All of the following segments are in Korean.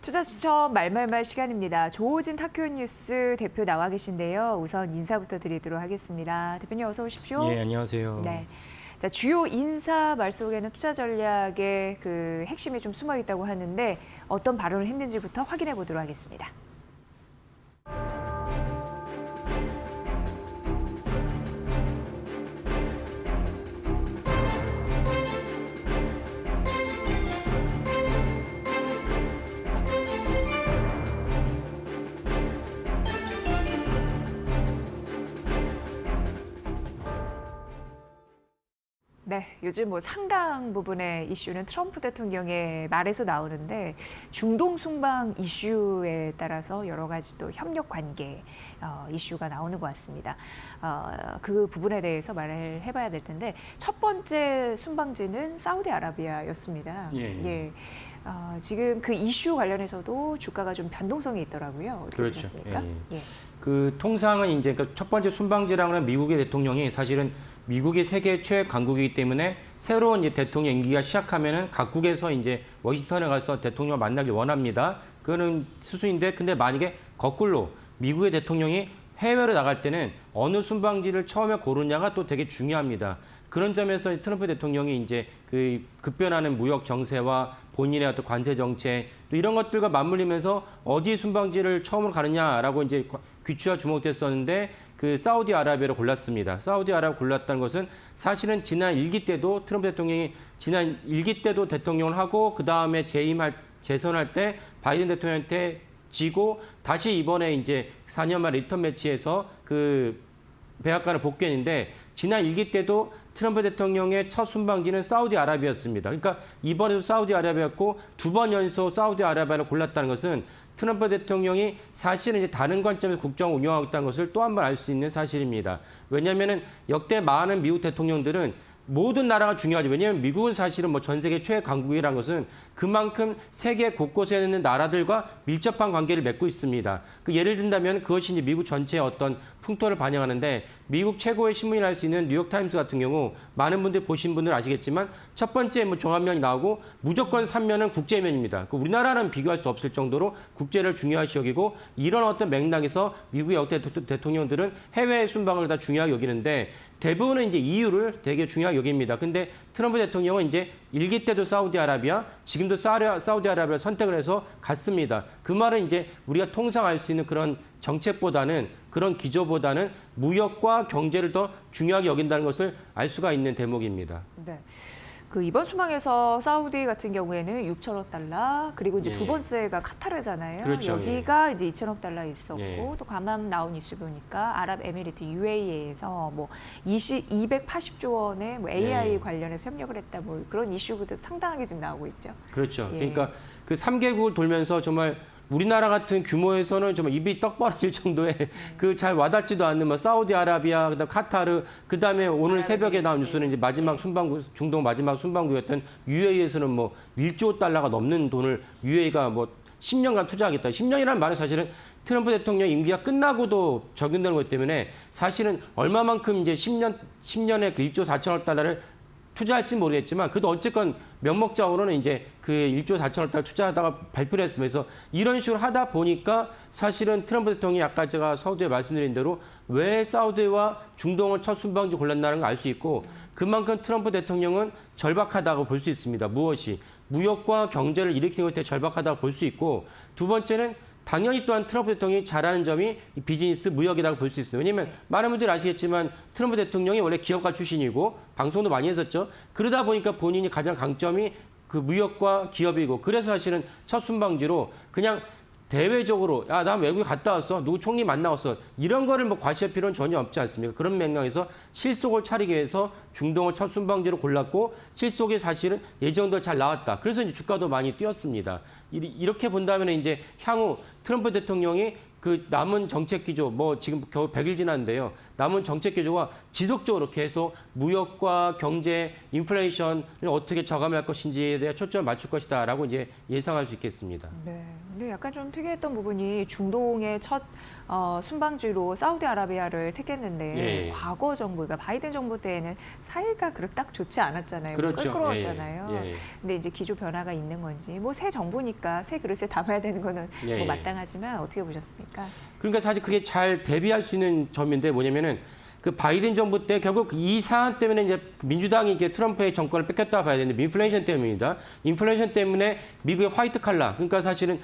투자 수첩 말말말 시간입니다. 조호진 타큐뉴스 대표 나와 계신데요. 우선 인사부터 드리도록 하겠습니다. 대표님 어서 오십시오. 예, 안녕하세요. 네. 자, 주요 인사 말 속에는 투자 전략의 그 핵심이 좀 숨어 있다고 하는데 어떤 발언을 했는지부터 확인해 보도록 하겠습니다. 네, 요즘 뭐 상당 부분의 이슈는 트럼프 대통령의 말에서 나오는데 중동 순방 이슈에 따라서 여러 가지 또 협력 관계 이슈가 나오는 것 같습니다. 그 부분에 대해서 말을 해봐야 될 텐데 첫 번째 순방지는 사우디아라비아였습니다. 예. 지금 그 이슈 관련해서도 주가가 좀 변동성이 있더라고요. 어떻게 그렇죠. 보셨습니까? 예. 그 통상은 이제 첫 번째 순방지라고 하는 미국의 대통령이 사실은 미국이 세계 최애 강국이기 때문에 새로운 이제 대통령 임기가 시작하면은 각국에서 이제 워싱턴에 가서 대통령을 만나길 원합니다. 그거는 수순인데, 근데 만약에 거꾸로 미국의 대통령이 해외로 나갈 때는 어느 순방지를 처음에 고르냐가 또 되게 중요합니다. 그런 점에서 트럼프 대통령이 이제 그 급변하는 무역 정세와 본인의 어떤 관세 정책 또 이런 것들과 맞물리면서 어디 순방지를 처음으로 가느냐라고 이제 귀추가 주목됐었는데 그 사우디아라비아를 골랐습니다. 사우디아라비아를 골랐다는 것은 사실은 지난 1기 때도 트럼프 대통령이 지난 1기 때도 대통령을 하고 그 다음에 재선할 때 바이든 대통령한테 지고 다시 이번에 이제 4년 만 리턴 매치에서 그 백악관을 복귀했는데 지난 1기 때도 트럼프 대통령의 첫 순방지는 사우디아라비아였습니다. 그러니까 이번에도 사우디아라비아였고 두 번 연속 사우디아라비아를 골랐다는 것은 트럼프 대통령이 사실은 이제 다른 관점에서 국정을 운영하고 있다는 것을 또 한 번 알 수 있는 사실입니다. 왜냐하면 역대 많은 미국 대통령들은 모든 나라가 중요하죠. 왜냐하면 미국은 사실은 뭐 전 세계 최애 강국이라는 것은 그만큼 세계 곳곳에 있는 나라들과 밀접한 관계를 맺고 있습니다. 그 예를 든다면 그것이 이제 미국 전체의 어떤 풍토를 반영하는데 미국 최고의 신문이라 할 수 있는 뉴욕타임스 같은 경우 많은 분들이 보신 분들 아시겠지만 첫 번째 뭐 종합면이 나오고 무조건 3면은 국제면입니다. 그 우리나라는 비교할 수 없을 정도로 국제를 중요하시 여기고 이런 어떤 맥락에서 미국의 역대 대통령들은 해외 순방을 다 중요하게 여기는데 대부분은 이제 이유를 되게 중요하게 여깁니다. 근데 트럼프 대통령은 이제 1기 때도 사우디아라비아, 지금도 사우디아라비아를 선택을 해서 갔습니다. 그 말은 이제 우리가 통상 알 수 있는 그런 정책보다는 그런 기조보다는 무역과 경제를 더 중요하게 여긴다는 것을 알 수가 있는 대목입니다. 네. 그 이번 순방에서 사우디 같은 경우에는 6천억 달러 그리고 이제 두 번째가 카타르잖아요. 그렇죠. 여기가 이제 2천억 달러 있었고 또 가만 나온 이슈 보니까 아랍에미리트 UAE에서 뭐 280조 원의 뭐 AI 관련해서 협력을 했다 뭐 그런 이슈도 상당하게 지금 나오고 있죠. 그렇죠. 그러니까 그 3개국을 돌면서 정말 우리나라 같은 규모에서는 정말 입이 떡 벌어질 정도의 그 잘 와닿지도 않는 뭐 사우디아라비아, 그다음 카타르, 그다음에 오늘 새벽에 나온 뉴스는 이제 마지막 순방국 중동 마지막 순방국이었던 UAE에서는 뭐 1조 달러가 넘는 돈을 UAE가 뭐 10년간 투자하겠다. 10년이라는 말은 사실은 트럼프 대통령 임기가 끝나고도 적용되는 것 때문에 사실은 얼마만큼 이제 10년에 그 1조 4천억 달러를 투자할지 모르겠지만 그래도 어쨌건 명목적으로는 이제 그 1조 4천억 달러 투자하다가 발표를 했으면서 이런 식으로 하다 보니까 사실은 트럼프 대통령이 아까 제가 서두에 말씀드린 대로 왜 사우디와 중동을 첫 순방지 골랐다는 걸 알 수 있고 그만큼 트럼프 대통령은 절박하다고 볼 수 있습니다. 무엇이? 무역과 경제를 일으키는 것에 절박하다고 볼 수 있고 두 번째는 당연히 또한 트럼프 대통령이 잘하는 점이 비즈니스, 무역이라고 볼 수 있습니다. 왜냐하면 많은 분들이 아시겠지만 트럼프 대통령이 원래 기업가 출신이고 방송도 많이 했었죠. 그러다 보니까 본인이 가장 강점이 그 무역과 기업이고 그래서 사실은 첫 순방지로 그냥 대외적으로 야, 나 외국에 갔다 왔어. 누구 총리 만나왔어. 이런 거를 뭐 과시할 필요는 전혀 없지 않습니까? 그런 맥락에서 실속을 차리기 위해서 중동을 첫 순방지로 골랐고 실속이 사실은 예정대로 잘 나왔다. 그래서 이제 주가도 많이 뛰었습니다. 이렇게 본다면 이제 향후 트럼프 대통령이 그 남은 정책 기조, 뭐 지금 겨우 100일 지났는데요. 남은 정책 기조가 지속적으로 계속 무역과 경제, 인플레이션을 어떻게 저감할 것인지에 대해 초점을 맞출 것이다라고 이제 예상할 수 있겠습니다. 네. 근데 약간 좀 특이했던 부분이 중동의 첫 순방지로 사우디아라비아를 택했는데 예. 과거 정부, 그러니까 바이든 정부 때에는 사이가 그렇게 좋지 않았잖아요. 그렇죠. 껄끄러웠잖아요. 예, 예. 근데 이제 기조 변화가 있는 건지 뭐 새 정부니까 새 그릇에 담아야 되는 거는 예, 뭐 예. 마땅하지만 어떻게 보셨습니까? 그러니까 사실 그게 잘 대비할 수 있는 점인데 뭐냐면은 그 바이든 정부 때 결국 이 사안 때문에 이제 민주당이 이제 트럼프의 정권을 뺏겼다 봐야 되는데 인플레이션 때문입니다. 인플레이션 때문에 미국의 화이트 칼라, 그러니까 사실은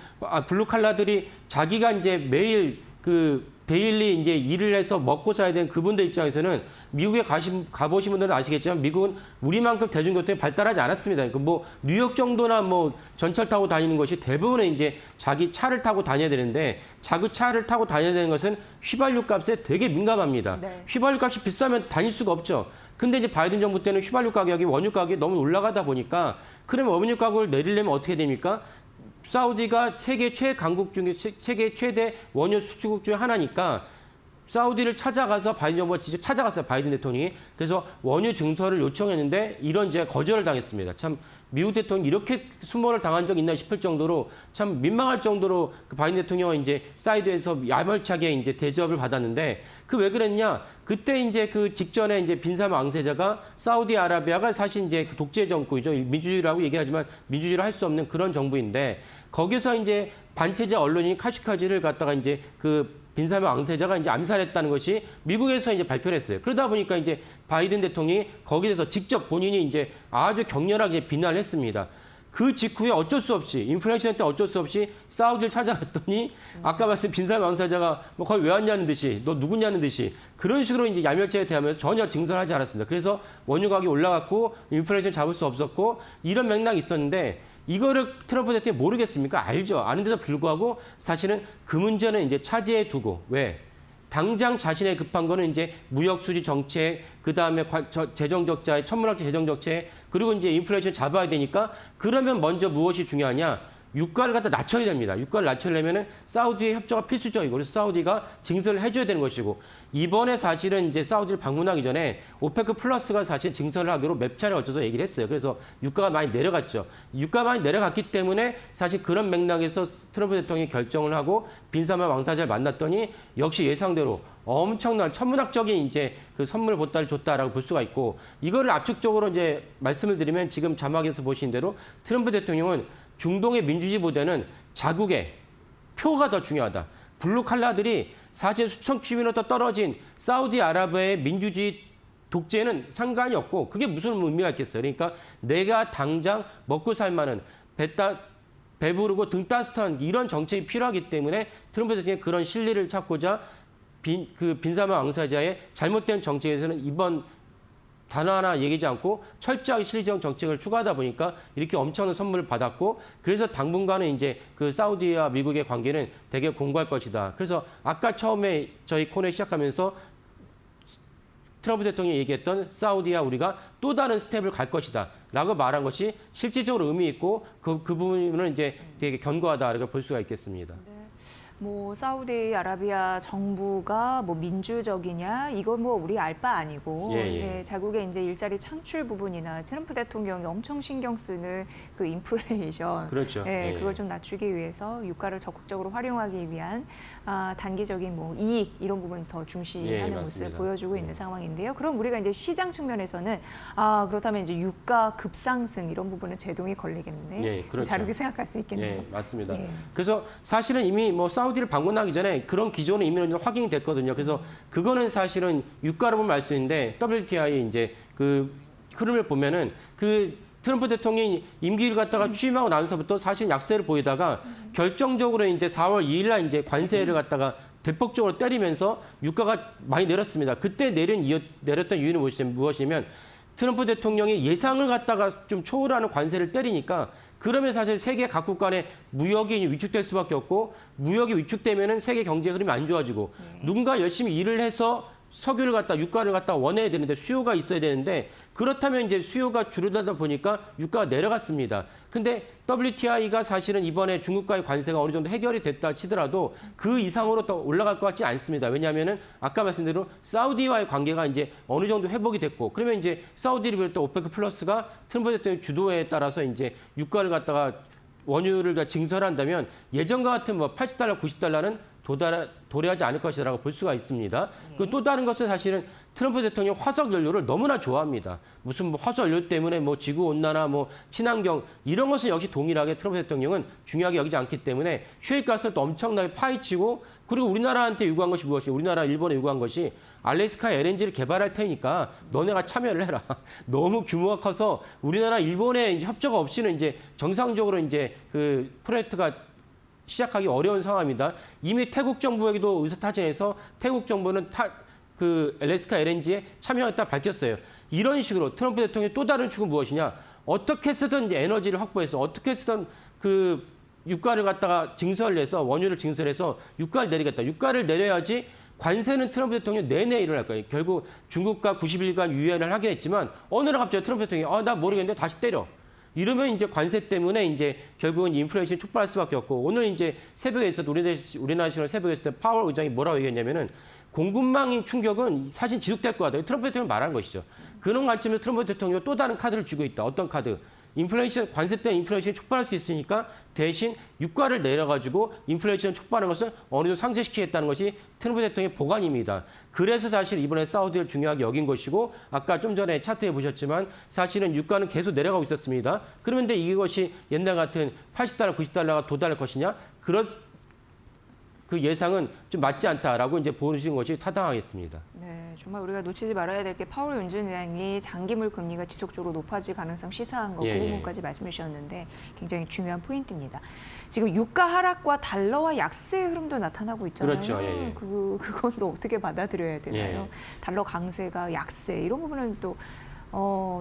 블루 칼라들이 자기가 이제 매일 그 데일리 이제 일을 해서 먹고 살아야 되는 그분들 입장에서는 미국에 가보신 분들은 아시겠지만 미국은 우리만큼 대중교통이 발달하지 않았습니다. 그러니까 뭐 뉴욕 정도나 뭐 전철 타고 다니는 것이 대부분은 이제 자기 차를 타고 다녀야 되는데 자기 차를 타고 다녀야 되는 것은 휘발유 값에 되게 민감합니다. 네. 휘발유 값이 비싸면 다닐 수가 없죠. 근데 이제 바이든 정부 때는 휘발유 가격이 원유 가격이 너무 올라가다 보니까 그러면 원유 가격을 내리려면 어떻게 됩니까? 사우디가 세계 최강국 중에 세계 최대 원유 수출국 중에 하나니까 사우디를 찾아가서 바이든 정부가 직접 찾아갔어요. 바이든 대통령이. 그래서 원유 증설을 요청했는데 이런 이제 거절을 당했습니다. 참 미국 대통령이 이렇게 수모를 당한 적 있나 싶을 정도로 참 민망할 정도로 그 바이든 대통령은 이제 사이드에서 야멸차게 이제 대접을 받았는데 그 왜 그랬냐? 그때 이제 그 직전에 이제 빈살만 왕세자가 사우디아라비아가 사실 이제 그 독재 정권이죠. 민주주의라고 얘기하지만 민주주의를 할 수 없는 그런 정부인데 거기서 이제 반체제 언론인 카슈카지를 갖다가 이제 그 빈살만 왕세자가 이제 암살했다는 것이 미국에서 이제 발표를 했어요. 그러다 보니까 이제 바이든 대통령이 거기에 대해서 직접 본인이 이제 아주 격렬하게 비난을 했습니다. 그 직후에 어쩔 수 없이 인플레이션 때 어쩔 수 없이 사우디를 찾아갔더니 아까 말씀 빈살만 왕세자가 뭐 거기 왜 왔냐는 듯이 너 누구냐는 듯이 그런 식으로 이제 야멸차에 대하면서 전혀 증설하지 않았습니다. 그래서 원유 가격이 올라갔고 인플레이션 잡을 수 없었고 이런 맥락이 있었는데 이거를 트럼프 대통령이 모르겠습니까? 알죠. 아는데도 불구하고 사실은 그 문제는 이제 차지해 두고 왜? 당장 자신의 급한 거는 이제 무역 수지 정책, 그 다음에 재정 적자의 천문학적 재정 정책, 그리고 이제 인플레이션 잡아야 되니까 그러면 먼저 무엇이 중요하냐? 유가를 갖다 낮춰야 됩니다. 유가를 낮추려면은 사우디의 협조가 필수적이고 그래서 사우디가 증설을 해줘야 되는 것이고 이번에 사실은 이제 사우디를 방문하기 전에 오페크 플러스가 사실 증설을 하기로 몇 차례 걸쳐서 얘기를 했어요. 그래서 유가가 많이 내려갔죠. 유가가 많이 내려갔기 때문에 사실 그런 맥락에서 트럼프 대통령이 결정을 하고 빈살만 왕세자를 만났더니 역시 예상대로 엄청난 천문학적인 이제 그 선물 보따리를 줬다라고 볼 수가 있고 이거를 압축적으로 이제 말씀을 드리면 지금 자막에서 보신 대로 트럼프 대통령은 중동의 민주주의보다는 자국의 표가 더 중요하다. 블루 칼라들이 사실 수천 킬로미터 떨어진 사우디아라비아의 민주주의 독재는 상관이 없고 그게 무슨 의미가 있겠어요. 그러니까 내가 당장 먹고 살 만한 배부르고 등 따뜻한 이런 정책이 필요하기 때문에 트럼프 대통령이 그런 실리를 찾고자 빈살만 왕세자의 잘못된 정책에서는 이번 단어 하나 얘기하지 않고 철저하게 실리적 정책을 추구하다 보니까 이렇게 엄청난 선물을 받았고 그래서 당분간은 이제 그 사우디와 미국의 관계는 되게 공고할 것이다. 그래서 아까 처음에 저희 코너 시작하면서 트럼프 대통령이 얘기했던 사우디와 우리가 또 다른 스텝을 갈 것이다 라고 말한 것이 실질적으로 의미 있고 그 부분은 이제 되게 견고하다라고 볼 수가 있겠습니다. 뭐 사우디아라비아 정부가 뭐 민주적이냐 이건 뭐 우리 알 바 아니고 예. 예, 자국의 이제 일자리 창출 부분이나 트럼프 대통령이 엄청 신경 쓰는 그 인플레이션 그렇죠. 예, 그걸 좀 낮추기 위해서 유가를 적극적으로 활용하기 위한 단기적인 뭐 이익 이런 부분 더 중시하는 모습 맞습니다. 보여주고 있는 상황인데요. 그럼 우리가 이제 시장 측면에서는 그렇다면 이제 유가 급상승 이런 부분은 제동이 걸리겠네. 예, 그렇죠. 자르게 생각할 수 있겠네요. 예, 맞습니다. 예. 그래서 사실은 이미 뭐 사우디를 방문하기 전에 그런 기조는 이미 확인이 됐거든요. 그래서 그거는 사실은 유가로 보면 알 수 있는데 WTI 이제 그 흐름을 보면은 그 트럼프 대통령이 임기를 갖다가 취임하고 나서부터 사실 약세를 보이다가 결정적으로 이제 4월 2일 날 이제 관세를 갖다가 대폭적으로 때리면서 유가가 많이 내렸습니다. 그때 내렸던 이유는 무엇이냐면 트럼프 대통령이 예상을 갖다가 좀 초월하는 관세를 때리니까 그러면 사실 세계 각국 간의 무역이 위축될 수밖에 없고 무역이 위축되면은 세계 경제 흐름이 안 좋아지고 누군가 열심히 일을 해서 석유를 갖다 유가를 갖다 원해야 되는데 수요가 있어야 되는데 그렇다면 이제 수요가 줄어들다 보니까 유가가 내려갔습니다. 근데 WTI가 사실은 이번에 중국과의 관세가 어느 정도 해결이 됐다 치더라도 그 이상으로 더 올라갈 것 같지 않습니다. 왜냐하면은 아까 말씀대로 사우디와의 관계가 이제 어느 정도 회복이 됐고 그러면 이제 사우디를 비롯해 오페크 플러스가 트럼프 대통령 주도에 따라서 이제 유가를 갖다가 원유를 증설한다면 예전과 같은 뭐 80달러, 90달러는 도래하지 않을 것이라고 볼 수가 있습니다. 그 또 다른 것은 사실은 트럼프 대통령 화석 연료를 너무나 좋아합니다. 무슨 뭐 화석 연료 때문에 뭐 지구 온난화, 뭐 친환경 이런 것은 역시 동일하게 트럼프 대통령은 중요하게 여기지 않기 때문에 쉐이크가스를 또 엄청나게 파헤치고 그리고 우리나라한테 요구한 것이 무엇이 우리나라 일본에 요구한 것이 알래스카 LNG를 개발할 테니까 너네가 참여를 해라. 너무 규모가 커서 우리나라 일본의 이제 협조가 없이는 이제 정상적으로 이제 그 프로젝트가 시작하기 어려운 상황입니다. 이미 태국 정부에게도 의사타진해서 태국 정부는 그 알래스카 LNG에 참여했다 밝혔어요. 이런 식으로 트럼프 대통령의 또 다른 축은 무엇이냐? 어떻게 쓰든 이제 에너지를 확보해서 어떻게 쓰든 그 유가를 갖다가 증설을 해서 원유를 증설해서 유가를 내리겠다. 유가를 내려야지 관세는 트럼프 대통령 내내 일어날 거예요. 결국 중국과 90일간 유엔을 하긴 했지만 어느 날 갑자기 트럼프 대통령이 나 모르겠는데 다시 때려. 이러면 이제 관세 때문에 이제 결국은 인플레이션이 촉발할 수밖에 없고 오늘 이제 새벽에 있어도 우리나라 시간 새벽에 있을 때 파월 의장이 뭐라고 얘기했냐면은 공급망인 충격은 사실 지속될 것 같아요. 트럼프 대통령이 말한 것이죠. 그런 관점에서 트럼프 대통령이 또 다른 카드를 쥐고 있다. 어떤 카드? 인플레이션, 관세 때문에 인플레이션이 촉발할 수 있으니까 대신 유가를 내려가지고 인플레이션을 촉발하는 것을 어느 정도 상쇄시키겠다는 것이 트럼프 대통령의 보관입니다. 그래서 사실 이번에 사우디를 중요하게 여긴 것이고 아까 좀 전에 차트에 보셨지만 사실은 유가는 계속 내려가고 있었습니다. 그런데 이것이 옛날 같은 80달러, 90달러가 도달할 것이냐? 그 예상은 좀 맞지 않다라고 이제 보시는 것이 타당하겠습니다. 네, 정말 우리가 놓치지 말아야 될 게 파월 연준장이 장기물 금리가 지속적으로 높아질 가능성 시사한 거 그 부분까지 말씀해 주셨는데 굉장히 중요한 포인트입니다. 지금 유가 하락과 달러와 약세의 흐름도 나타나고 있잖아요. 그렇죠. 그건 또 어떻게 받아들여야 되나요? 달러 강세가 약세 이런 부분은 또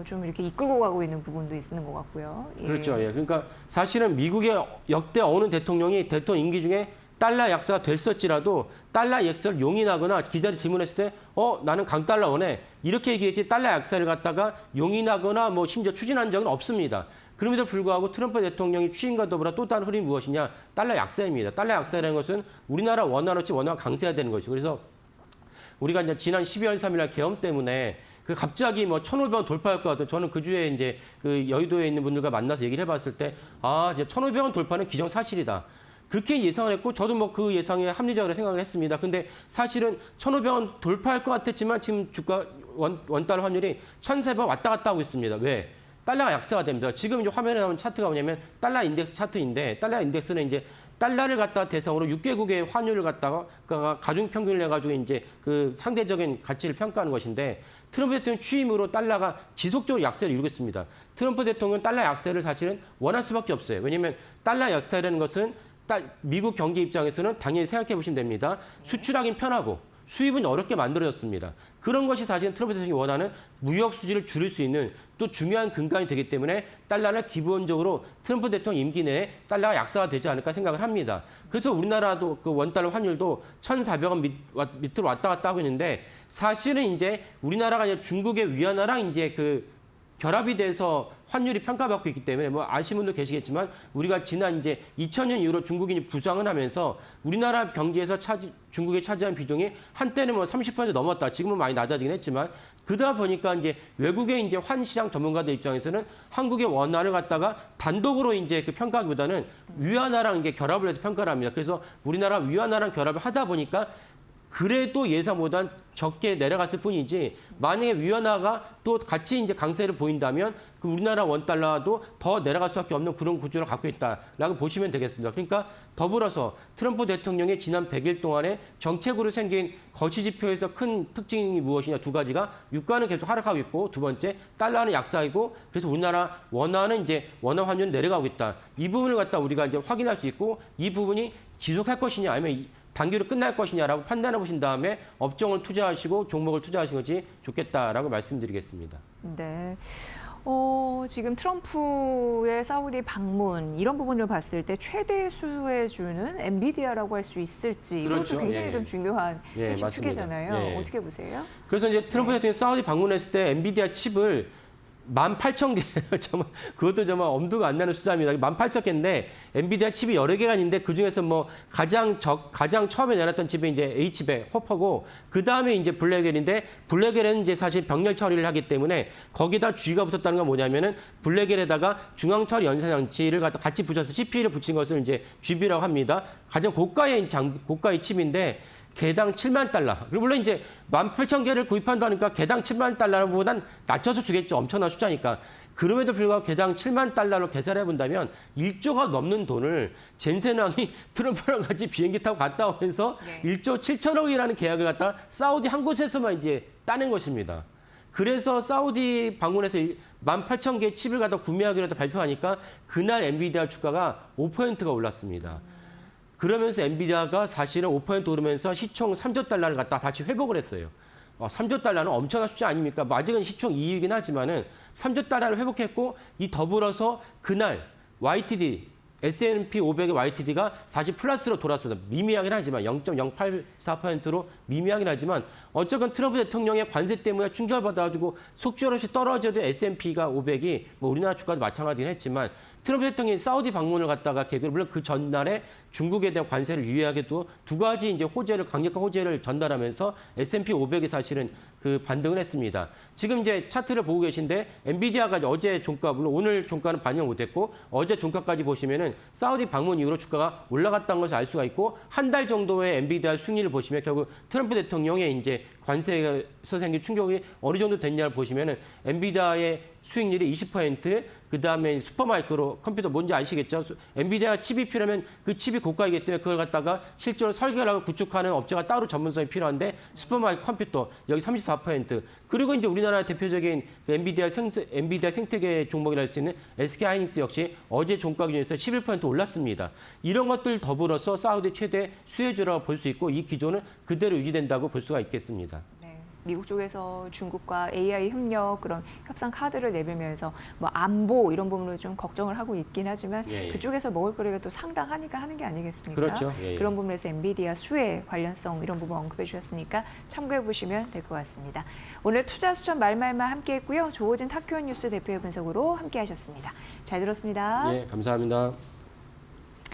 좀 이렇게 이끌고 가고 있는 부분도 있는 것 같고요. 그렇죠. 그러니까 사실은 미국의 역대 어느 대통령이 대통령 임기 중에 달러 약세가 됐었지라도 달러 약세를 용인하거나 기자들이 질문했을 때 나는 강달러 원해 이렇게 얘기했지 달러 약세를 갖다가 용인하거나 뭐 심지어 추진한 적은 없습니다. 그럼에도 불구하고 트럼프 대통령이 취임과 더불어 또 다른 흐름이 무엇이냐? 달러 약세입니다. 달러 약세라는 것은 우리나라 원화로치 원화가 강세해야 되는 것이고 그래서 우리가 이제 지난 12월 3일 날 계엄 때문에 그 갑자기 뭐 1,500원 돌파할 것 같아요. 저는 그 주에 이제 그 여의도에 있는 분들과 만나서 얘기를 해봤을 때 이제 1,500원 돌파는 기정사실이다. 그렇게 예상을 했고 저도 뭐 그 예상에 합리적으로 생각을 했습니다. 근데 사실은 1,500원 돌파할 것 같았지만 지금 주가 원달러 환율이 1,400원 왔다 갔다 하고 있습니다. 왜? 달러가 약세가 됩니다. 지금 이제 화면에 나온 차트가 뭐냐면 달러 인덱스 차트인데 달러 인덱스는 이제 달러를 갖다 대상으로 6개국의 환율을 갖다가 가중 평균을 해가지고 이제 그 상대적인 가치를 평가하는 것인데 트럼프 대통령 취임으로 달러가 지속적으로 약세를 이루고 있습니다. 트럼프 대통령은 달러 약세를 사실은 원할 수밖에 없어요. 왜냐하면 달러 약세라는 것은 미국 경제 입장에서는 당연히 생각해 보시면 됩니다. 수출하긴 편하고 수입은 어렵게 만들어졌습니다. 그런 것이 사실은 트럼프 대통령이 원하는 무역 수지를 줄일 수 있는 또 중요한 근간이 되기 때문에 달러는 기본적으로 트럼프 대통령 임기 내에 달러가 약세가 되지 않을까 생각을 합니다. 그래서 우리나라도 그 원달러 환율도 1,400원 밑으로 왔다 갔다 하고 있는데 사실은 이제 우리나라가 이제 중국의 위안화랑 이제 그 결합이 돼서 환율이 평가받고 있기 때문에 뭐 아시는 분도 계시겠지만 우리가 지난 이제 2000년 이후로 중국인이 부상을 하면서 우리나라 경제에서 중국이 차지한 비중이 한때는 뭐 30% 넘었다. 지금은 많이 낮아지긴 했지만 그러다 보니까 이제 외국의 이제 환시장 전문가들 입장에서는 한국의 원화를 갖다가 단독으로 이제 그 평가하기보다는 위안화랑 이게 결합을 해서 평가를 합니다. 그래서 우리나라 위안화랑 결합을 하다 보니까 그래도 예상보단 적게 내려갔을 뿐이지 만약에 위안화가 또 같이 이제 강세를 보인다면 그 우리나라 원달러도 더 내려갈 수밖에 없는 그런 구조를 갖고 있다라고 보시면 되겠습니다. 그러니까 더불어서 트럼프 대통령의 지난 100일 동안에 정책으로 생긴 거치 지표에서 큰 특징이 무엇이냐 두 가지가 유가는 계속 하락하고 있고 두 번째 달러는 약세이고 그래서 우리나라 원화는 이제 원화 환율 내려가고 있다. 이 부분을 갖다 우리가 이제 확인할 수 있고 이 부분이 지속할 것이냐 아니면 단기로 끝날 것이냐라고 판단해 보신 다음에 업종을 투자하시고 종목을 투자하시는 것이 좋겠다라고 말씀드리겠습니다. 네. 지금 트럼프의 사우디 방문 이런 부분을 봤을 때 최대 수혜주는 엔비디아라고 할 수 있을지 그렇죠. 이것도 굉장히 예. 좀 중요한 예, 핵심 맞습니다. 축이잖아요. 예. 어떻게 보세요? 그래서 이제 트럼프 대통령이 사우디 방문했을 때 엔비디아 칩을 18,000개, 정말 그것도 정말 엄두가 안 나는 숫자입니다. 18,000개인데 엔비디아 칩이 여러 개가 있는데 그 중에서 뭐 가장 처음에 내놨던 칩이 이제 H배 호퍼고 그 다음에 이제 블랙엘인데 블랙엘은 이제 사실 병렬 처리를 하기 때문에 거기다 G가 붙었다는 건 뭐냐면은 블랙엘에다가 중앙 처리 연산 장치를 갖다 같이 붙여서 CPU를 붙인 것을 이제 GB라고 합니다. 가장 고가의 칩인데 개당 7만 달러. 그리고 물론 이제 18,000개를 구입한다니까 개당 7만 달러보단 낮춰서 주겠죠. 엄청난 숫자니까. 그럼에도 불구하고 개당 7만 달러로 계산해 본다면 1조가 넘는 돈을 젠센왕이 트럼프랑 같이 비행기 타고 갔다 오면서 네. 1조 7천억이라는 계약을 갖다가 사우디 한 곳에서만 이제 따낸 것입니다. 그래서 사우디 방문해서 18,000개 칩을 갖다 구매하기로 발표하니까 그날 엔비디아 주가가 5%가 올랐습니다. 그러면서 엔비디아가 사실은 5% 오르면서 시총 3조 달러를 갖다 다시 회복을 했어요. 3조 달러는 엄청난 숫자 아닙니까? 뭐 아직은 시총 2위이긴 하지만은 3조 달러를 회복했고 이 더불어서 그날 YTD S&P 500의 YTD가 사실 플러스로 돌았어요. 미미하긴 하지만 0.084%로 미미하긴 하지만 어쨌건 트럼프 대통령의 관세 때문에 충격을 받아가지고 속절없이 떨어져도 S&P가 500이 뭐 우리나라 주가도 마찬가지긴 했지만 트럼프 대통령이 사우디 방문을 갔다가 계기로 물론 그 전날에 중국에 대한 관세를 유예하게도 두 가지 이제 강력한 호재를 전달하면서 S&P 500이 사실은 그 반등을 했습니다. 지금 이제 차트를 보고 계신데 엔비디아가 어제 종가 물론 오늘 종가는 반영 못했고 어제 종가까지 보시면은 사우디 방문 이후로 주가가 올라갔다는 것을 알 수가 있고 한 달 정도의 엔비디아 수익률을 보시면 결국 트럼프 대통령의 이제 관세에서 생긴 충격이 어느 정도 됐냐를 보시면은 엔비디아의 수익률이 20%, 그 다음에 슈퍼마이크로 컴퓨터 뭔지 아시겠죠? 엔비디아 칩이 필요하면 그 칩이 고가이기 때문에 그걸 갖다가 실제로 설계를 하고 구축하는 업체가 따로 전문성이 필요한데 슈퍼마이크 컴퓨터 여기 34%. 그리고 이제 우리나라 대표적인 엔비디아 생태계 종목이라 할 수 있는 SK 하이닉스 역시 어제 종가 기준에서 11% 올랐습니다. 이런 것들 더불어서 사우디 최대 수혜주라고 볼 수 있고 이 기조는 그대로 유지된다고 볼 수가 있겠습니다. 네. 미국 쪽에서 중국과 AI 협력 그런 협상 카드를 내밀면서 뭐 안보 이런 부분을 좀 걱정을 하고 있긴 하지만 예, 예. 그쪽에서 먹을거리가 또 상당하니까 하는 게 아니겠습니까? 그렇죠. 예, 예. 그런 부분에서 엔비디아 수혜 관련성 이런 부분 언급해 주셨으니까 참고해 보시면 될 것 같습니다. 오늘 투자 수천 말말만 함께했고요. 조호진 타큐원 뉴스 대표의 분석으로 함께하셨습니다. 잘 들었습니다. 예, 감사합니다.